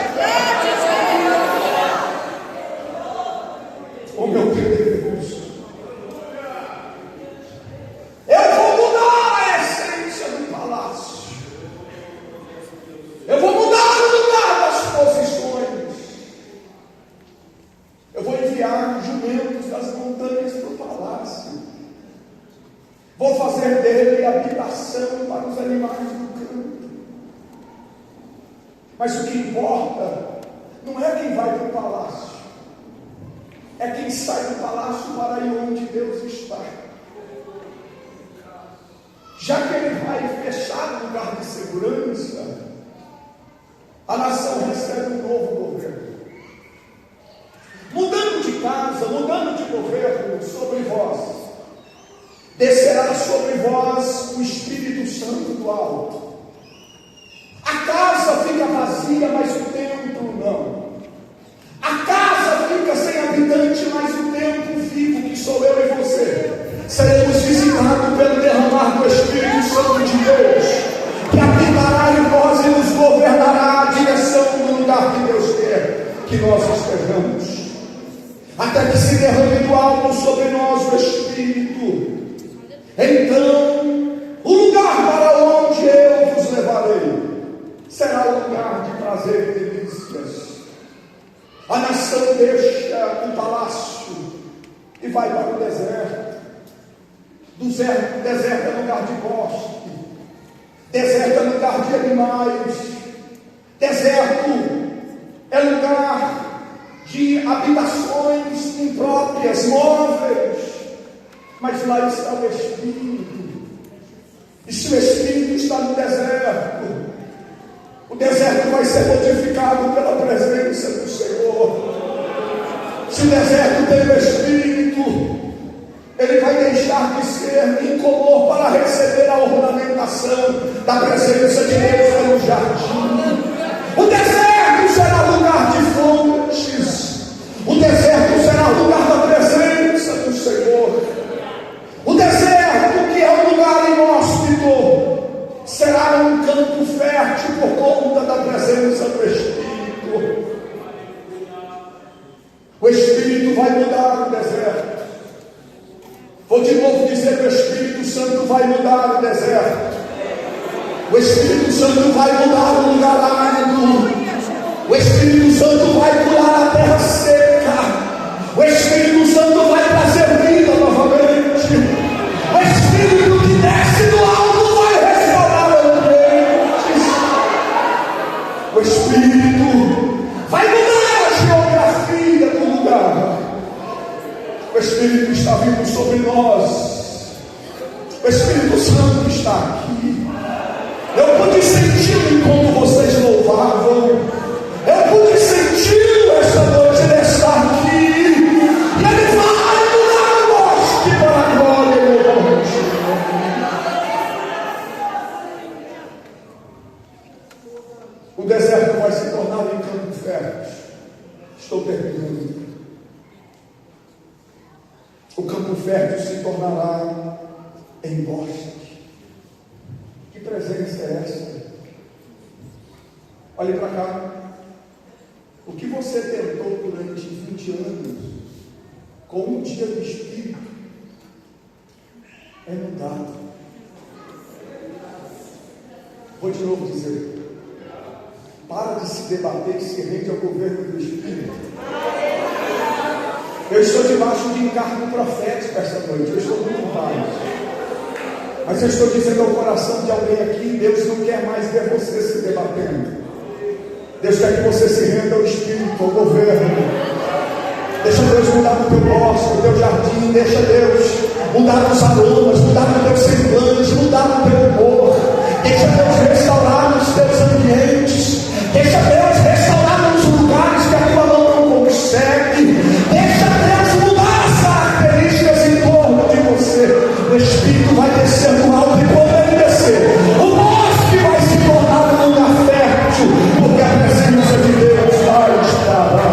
Oh meu Deus, eu vou mudar a essência do palácio. Eu vou mudar o lugar das posições. Eu vou enviar jumentos das montanhas para o palácio. Vou fazer dele habitação para os animais do campo. Mas o que importa não é quem vai para o palácio, é quem sai do palácio para ir onde Deus está. Já que ele vai fechar o lugar de segurança, a nação recebe um novo governo. Mudando de casa, mudando de governo sobre vós, descerá sobre vós o Espírito Santo do alto. A casa fica vazia, mas o templo não. A casa fica sem habitante, mas o templo vivo, que sou eu e você, seremos visitados pelo derramar do Espírito Santo de Deus, que habitará em nós e nos governará a direção do lugar que Deus quer que nós estejamos, até que se derrame do alto sobre nós o Espírito. Então, o lugar para onde eu vos levarei será o lugar de prazer e delícias. A nação deixa o palácio e vai para o deserto. Deserto é lugar de bosque, deserto é lugar de animais, deserto é lugar de habitações impróprias, móveis, mas lá está o Espírito. E se o Espírito está no deserto, o deserto vai ser modificado pela presença do Senhor. Se o deserto tem o Espírito, ele vai deixar de ser incolor para receber a ornamentação da presença de Deus no jardim. O deserto será lugar de fontes. O deserto será lugar da presença do Senhor. O deserto, que é um lugar inóspito, será um campo fértil por conta da presença do Espírito. O Espírito vai mudar o deserto. Vou de novo dizer: o Espírito Santo vai mudar o deserto. O Espírito Santo vai mudar o lugar árido. O Espírito Santo vai curar a terra seca. O Espírito Santo vai trazer vida novamente. O Espírito que desce do alto vai restaurar ambientes. O Espírito vai mudar a geografia do lugar. O Espírito está vindo sobre nós. O Espírito Santo está aqui. Eu pude senti-lo enquanto vocês louvavam. Eu pude senti-lo esta noite. Ele está aqui. E ele vai mudar o bosque para a glória e o nome de Deus. O deserto vai se tornar em campo fértil. Estou terminando. O campo fértil se tornará em bosque. Que presença é essa? Olhe para cá. O que você tentou durante 20 anos, com um dia do Espírito, é mudado. Vou de novo dizer: para de se debater e se rende ao governo do Espírito. Eu estou debaixo de encargo profético esta noite. Eu estou muito paz. Mas eu estou dizendo ao coração de alguém aqui: Deus não quer mais ver você se debatendo. Deus quer que você se renda ao Espírito, ao governo. Deixa Deus mudar o teu bosque, o teu jardim. Deixa Deus mudar os aromas, mudar o teu semblante, mudar o teu humor. Deixa Deus restaurar os teus ambientes. Deixa Deus restaurar os lugares que a tua mão não consegue. Deixa Deus mudar as características em torno de você. O Espírito vai descer do alto, e quando ele descer, o bosque vai se tornar um lugar fértil, porque a presença de Deus vai estar lá.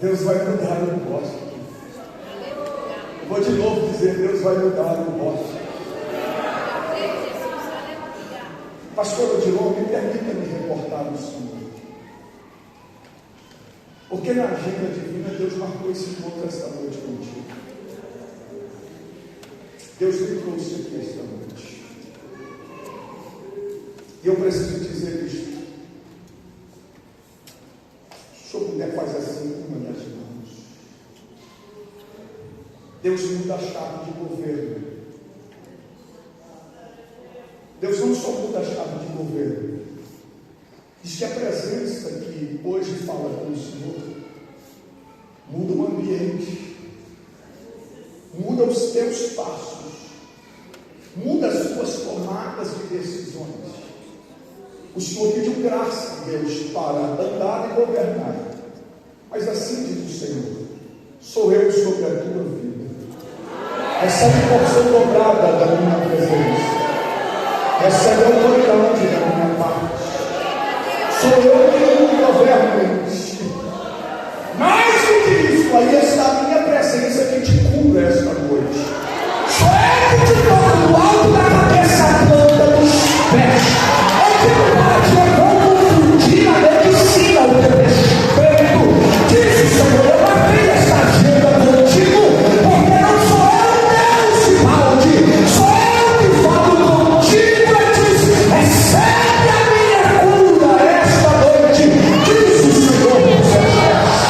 Deus vai mudar o bosque. Vou de novo dizer: Deus vai mudar o bosque. Pastor Odilon, me permita-me reportar o Senhor. Porque na agenda divina Deus marcou esse encontro esta noite contigo. Deus me trouxe aqui esta noite. E eu preciso dizer isto. Se o senhor puder, faz assim com minhas mãos. Deus muda a chave de governo. Deus não só muda a chave de governo. Diz que a presença que hoje fala com o Senhor muda o ambiente, muda os teus passos, muda as tuas tomadas de decisões. O Senhor pediu graça a Deus para andar e governar. Mas assim diz o Senhor: sou eu sobre a tua vida. Recebe porção dobrada da minha presença. Recebe a autoridade da minha parte. Sou eu que governo em ti. Mais do que isso, aí está a minha presença que te cura esta noite. Sou eu que te toco no alto da cabeça, a planta dos pés. Eu te bate, eu vou confundir a medicina, o teu respeito. Diz o Senhor: eu marquei esta agenda contigo, porque não sou eu Deus de balde, sou eu que falo contigo. Recebe a minha cura esta noite, diz o Senhor dos Exércitos.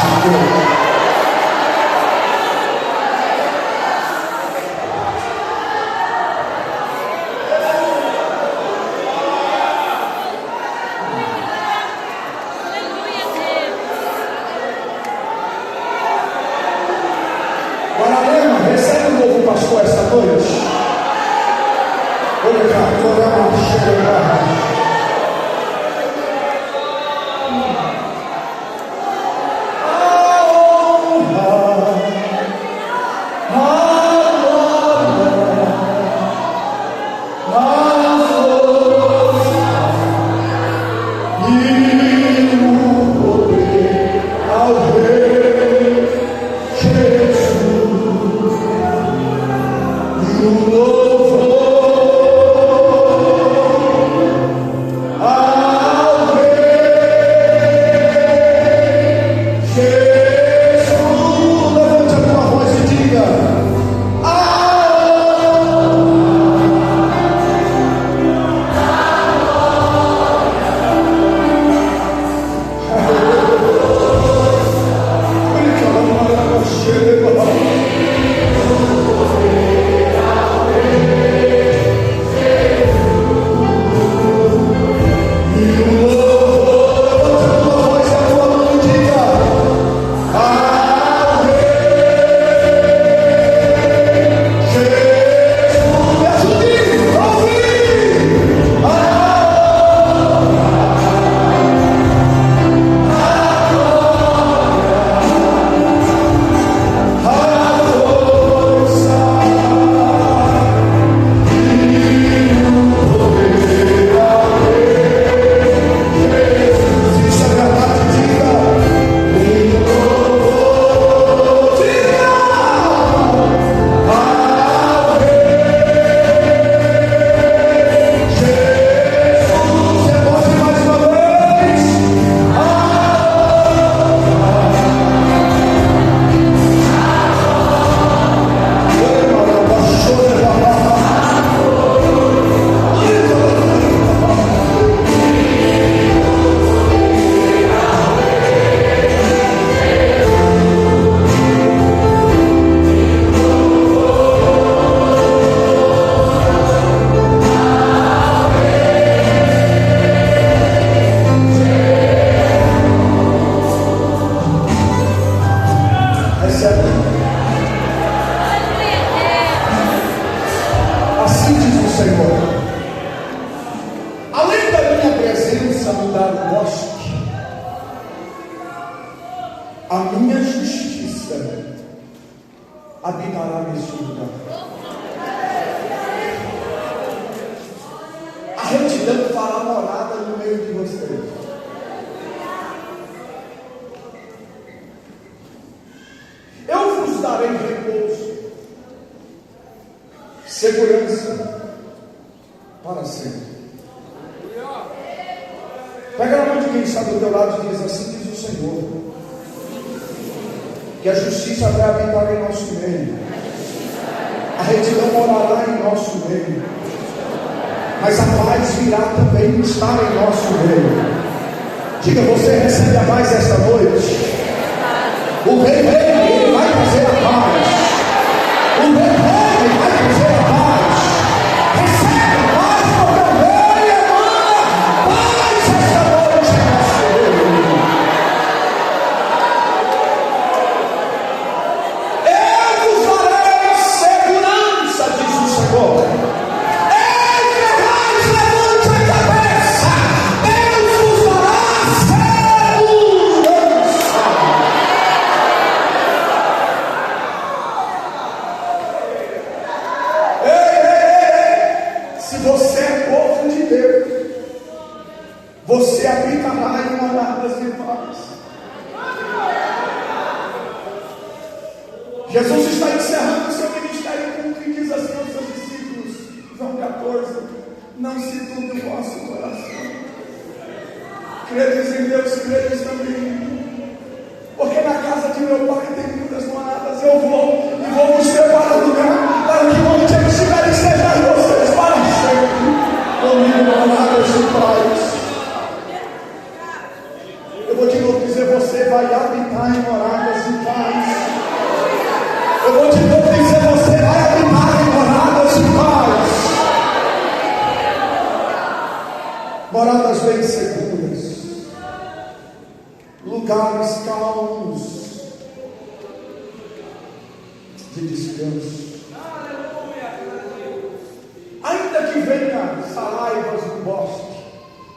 venha saraivas no bosque,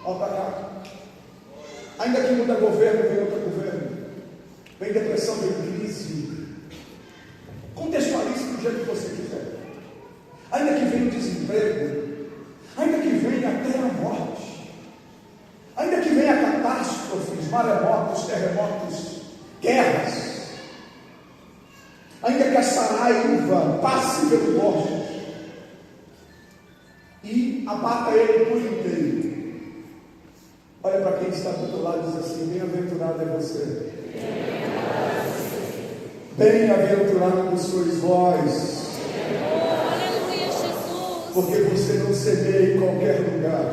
olha para cá. Ainda que muda governo, vem outro governo. Vem depressão, vem crise. Contextualize do jeito que você quiser. Ainda que venha o desemprego, ainda que venha até a morte, ainda que venha catástrofes, maremotos, terremotos, guerras, ainda que a saraiva passe pelo bosque e abata ele por inteiro. Olha para quem está do outro lado e diz assim: bem-aventurado é você. Bem-aventurado sois vós. Aleluia, Jesus. Porque você não semeia em qualquer lugar.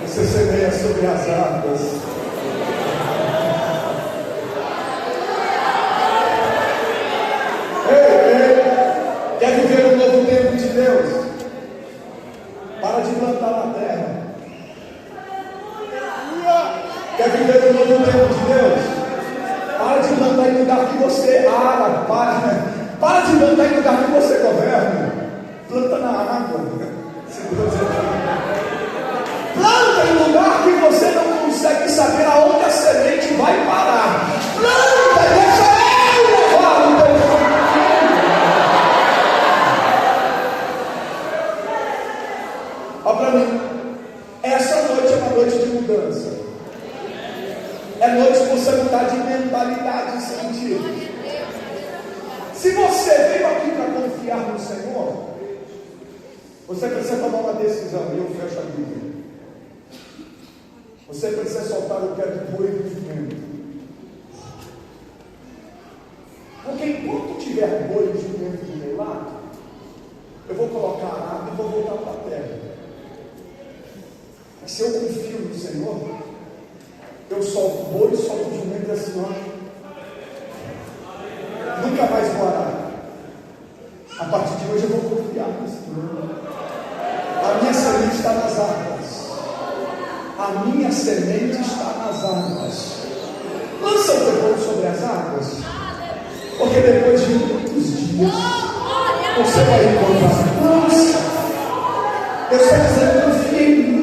Você semeia sobre as águas. Ei, quer viver um novo tempo de Deus? Para de plantar na terra. Quer viver um novo tempo de Deus? Para de plantar em lugar que você ara. Para de plantar em lugar que você governa. Planta na água. Planta em lugar que você não consegue saber aonde a semente vai parar. Planta e deixa ele levar o teu filho. Olha para mim. Essa noite é uma noite de mudança. É noite de você mudar de mentalidade e sentido. Se você veio aqui para confiar no Senhor, você precisa tomar uma decisão. E eu fecho a Bíblia. Você precisa soltar o pé do boi do jumento. Porque enquanto tiver boi e jumento do meu lado, eu vou colocar a água e vou voltar para a terra. Mas se eu confio no Senhor, eu solto o boi, solto o jumento assim, ó. Nunca mais vou arar. A partir de hoje eu vou confiar no Senhor. A minha semente está nas águas. A minha semente está nas águas. Lança o teu povo sobre as águas. Porque depois de muitos dias você vai encontrar. Lança. Eu estou dizendo, confia em mim.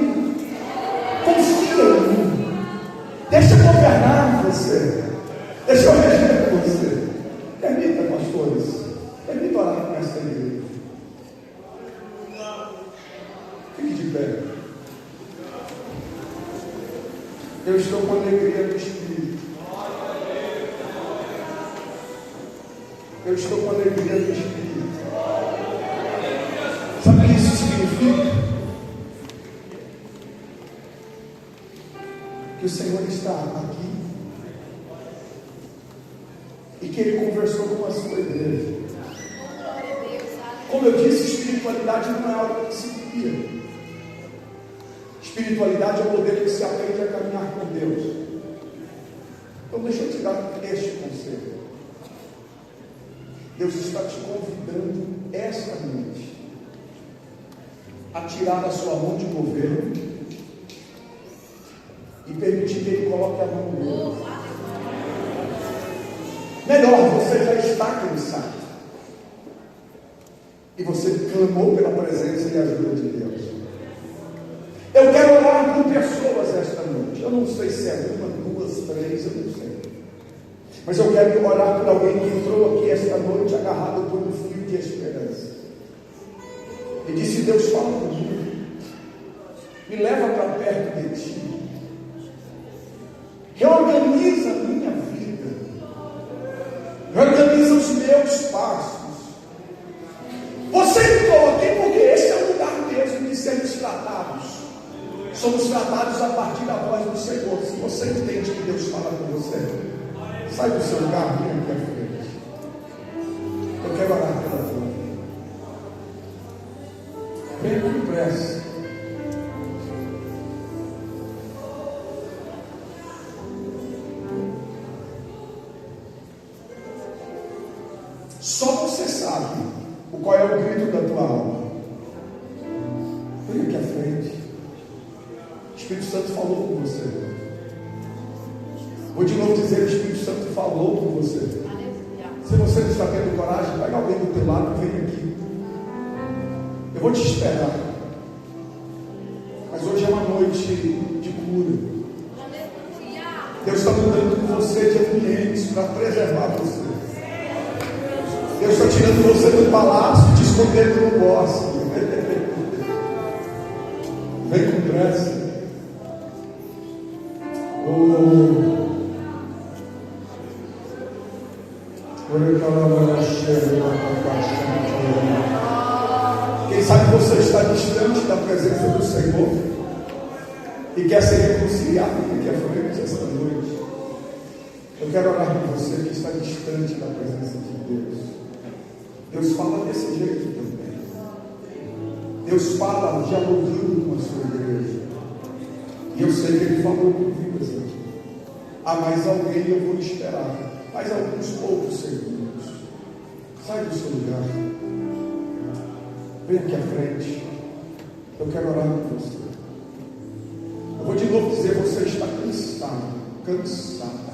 Confia em mim. Deixa eu governar você. Deixa eu reger você. Permita, pastores. Permita orar com esta igreja. Fique de pé. Eu estou com alegria do Espírito. Eu estou com alegria do Espírito. Sabe o que isso significa? Que o Senhor está aqui e que Ele conversou com a sua igreja. Como eu disse, espiritualidade não é algo que se cria. Espiritualidade é o modelo que se aprende a caminhar com Deus. Então deixa eu te dar este conselho. Deus está te convidando esta noite a tirar da sua mão de governo e permitir que Ele coloque a mão nele. Melhor, você já está cansado e você clamou pela presença e ajuda de Deus. Eu quero orar por pessoas esta noite. Eu não sei se é uma, duas, três, eu não sei. Mas eu quero orar por alguém que entrou aqui esta noite agarrado por um fio de esperança. E disse: Deus, fala comigo. Me leva para perto de Ti. Reorganiza a minha vida. Reorganiza os meus passos. Você entrou aqui porque esse é o lugar mesmo de sermos tratados. Somos tratados a partir da voz do Senhor. Se você entende que Deus fala com você, sai do seu lugar, vem aqui à frente. Eu quero orar pela tua vida. Venha com pressa. Só você sabe qual é o grito da tua alma. Venha aqui à frente. O Espírito Santo falou com você. Vou de novo dizer: o Espírito Santo falou com você. Se você não está tendo coragem, pega alguém do teu lado e vem aqui. Eu vou te esperar. Mas hoje é uma noite de cura. Deus está mudando você de ambientes para preservar você. Deus está tirando você do palácio e te escondendo no bosque. Vem com pressa. Quem sabe você está distante da presença do Senhor e quer ser reconciliado aqui à frente esta noite. Eu quero orar por você que está distante da presença de Deus. Deus fala desse jeito também. Deus fala dialogando com a sua igreja. E eu sei que Ele falou com vidas aqui. Há mais alguém, eu vou esperar. Mais alguns poucos segundos. Sai do seu lugar. Vem aqui à frente. Eu quero orar por você. Eu vou de novo dizer, você está cansado. Cansado.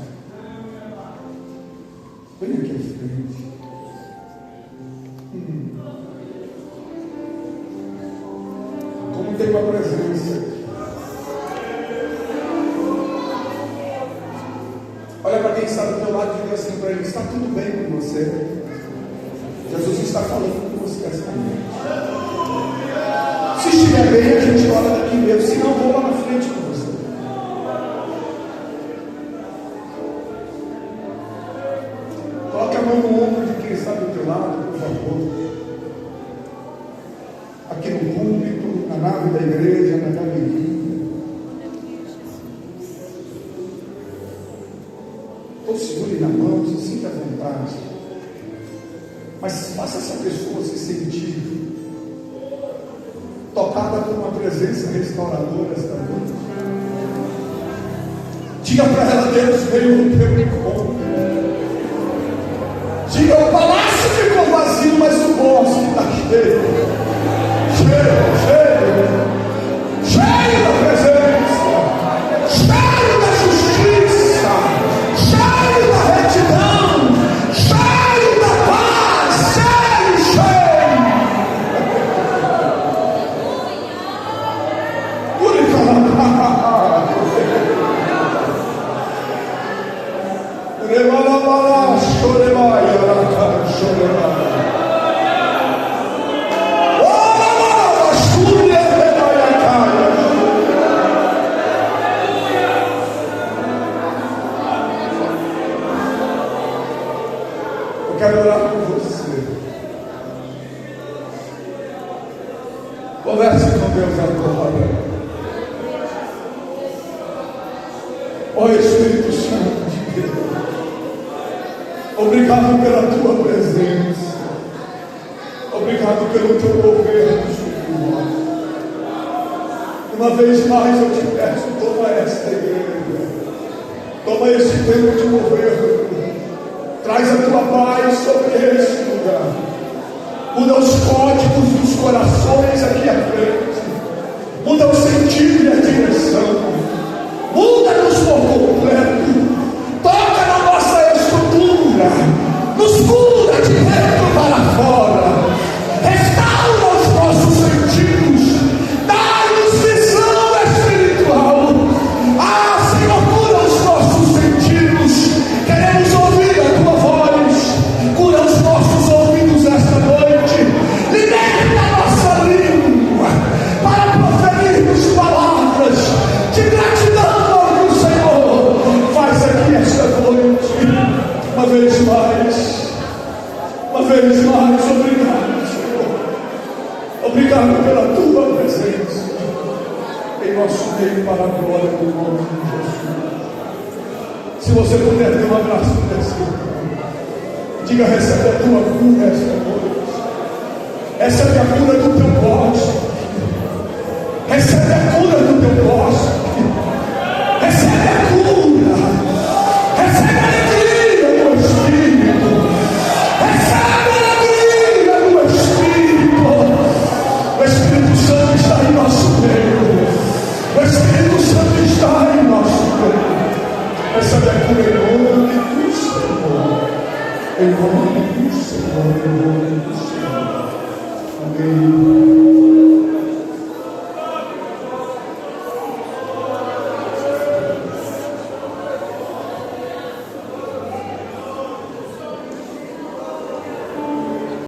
Vem aqui à frente. Como tem uma presença aqui. Olha para quem está do teu lado e diga assim para ele: está tudo bem com você? Jesus está falando com você essa noite. Se estiver bem, a gente ora daqui mesmo. Se não, vou lá na frente com você. Coloque a mão no ombro de quem está do teu lado, por favor. Aqui no púlpito, na nave da igreja, na galeria. Ou segure na mão, se sinta à vontade. Mas faça essa pessoa se sentir tocada por uma presença restauradora esta noite. Diga para ela: Deus veio no teu encontro. Diga: o palácio ficou vazio, mas o bosque está cheio. Cheio da presença, cheio da justiça, cheio da retidão, cheio da paz, cheio. Eu quero orar por você. Converse com Deus agora. Ó Espírito Santo de Deus, obrigado pela tua presença. Obrigado pelo teu governo sobre nós. Uma vez mais eu te peço, toma esta igreja, toma esse tempo de governo, traz a tua paz sobre este lugar, muda os códigos dos corações aqui à frente, muda o sentido e a direção, muda-nos por completo, toca na nossa estrutura, nos cura de dentro para fora, restaura os nossos sentidos, dá-nos visão espiritual. Senhor, cura os nossos sentidos, queremos ouvir a tua voz, cura os nossos ouvidos esta noite, liberta a nossa língua para proferirmos palavras de gratidão ao que o Senhor faz aqui esta noite. Uma vez mais, obrigado, Senhor. Obrigado pela tua presença em nosso meio, para a glória do nome de Jesus. Se você puder ter um abraço desse, diga: recebe a tua cura esta noite, recebe a cura do teu bosque, recebe a cura do teu bosque, recebe a cura, recebe a alegria do Espírito, recebe a alegria do Espírito. O Espírito Santo está em nosso meio, o Espírito Santo está em nosso meio. Recebe a cura em nome do Senhor, em nome do Senhor, em nome do Senhor. Amém.